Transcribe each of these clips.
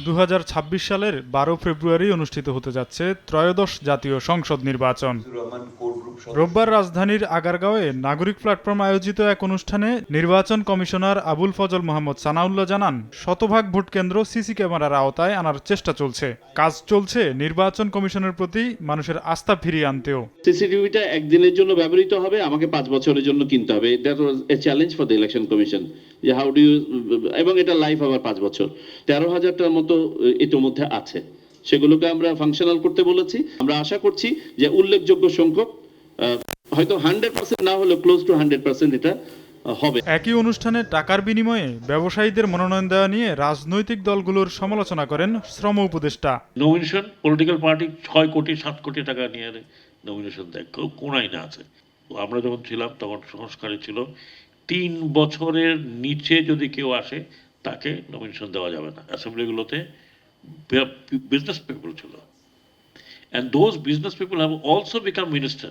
2026 সালের 12 ফেব্রুয়ারি অনুষ্ঠিত হতে যাচ্ছে ত্রয়োদশ জাতীয় সংসদ নির্বাচন। রোববার রাজধানীর আগারগাঁওয়ে নাগরিক প্ল্যাটফর্ম আয়োজিত এক অনুষ্ঠানে নির্বাচন কমিশনার আবুল ফজল মোহাম্মদ সানাউল্লাহ জানান, শতভাগ ভোটকেন্দ্র সিসি ক্যামেরার আওতায় আনার চেষ্টা চলছে। কাজ চলছে নির্বাচন কমিশনের প্রতি মানুষের আস্থা ফিরিয়ে আনতেও। সিসিটিভিটা একদিনের জন্য ব্যবহৃত হবে, আমাকে 5 বছরের জন্য কিনতে হবে। That was A challenge for the election commission, যে হাউ ডু ইউ, এবং এটা লাইফ আবার 5 বছর। 13,000টার মতো ইতোমধ্যে আছে, সেগুলোকে আমরা ফাংশনাল করতে বলেছি। আমরা আশা করছি যে উল্লেখযোগ্য সংখ্যক, হয়তো 100% না হলেও ক্লোজ টু 100% এটা হবে। একই অনুষ্ঠানে টাকার বিনিময়ে ব্যবসায়ীদের মনোনয়ন দেওয়া নিয়ে রাজনৈতিক দলগুলোর সমালোচনা করেন শ্রম উপদেষ্টা। নমিনেশন পলিটিক্যাল পার্টি 6 কোটি 7 কোটি টাকা নিয়ে নমিনেশন দেয়, কোন আইনে আছে? আমরা যখন ছিলাম তখন সংস্কারে ছিল 3 বছরের নিচে যদি কেউ আসে তাকে নমিনেশন দেওয়া যাবে না। অ্যাসেম্বলিগুলোতে বিজনেস পিপল ছিল, and those business people have also become minister,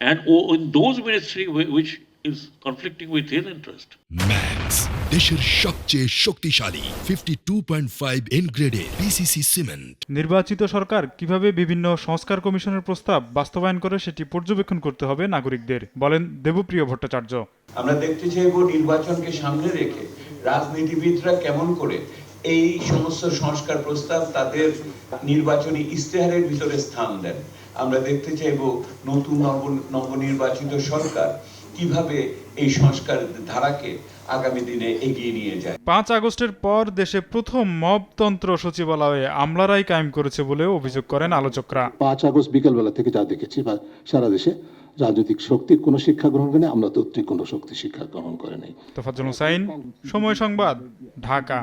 and in those ministry which is conflicting with his interest. Max, দেশের সবচেয়ে শক্তিশালী 52.5 এন গ্রেডের পিসিসি সিমেন্ট। নির্বাচিত সরকার কিভাবে বিভিন্ন সংস্কার কমিশনের প্রস্তাব বাস্তবায়ন করে সেটি পর্যবেক্ষণ করতে হবে নাগরিকদের, বলেন দেবপ্রিয় ভট্টাচার্য। আমরা দেখতে চাইব নির্বাচনকে সামনে রেখে রাজনীতিবিদরা কেমন করে এই সমস্ত সংস্কার প্রস্তাব তাদের নির্বাচনী ইশতেহারের ভিতরে স্থান দেন। আমরা দেখতে চাইব নতুন নবনির্বাচিত সরকার কিভাবে এই সংস্কার ধারাকে আগামী দিনে এগিয়ে নিয়ে যায়। 5 আগস্টের পর দেশে প্রথম মবতন্ত্র সচিবালয়ে আমলারাই কায়েম করেছে বলেও অভিযোগ করেন আলোচকরা। 5 আগস্ট বিকেলবেলা থেকে যা দেখেছি, সারা দেশে রাজনৈতিক শক্তির কোনো শিক্ষা গ্রহণ করে, আমরা তৌত্রিক কোনো শক্তি শিক্ষা গ্রহণ করে নাই। তোফাজ্জল হোসাইন, সময় সংবাদ, ঢাকা।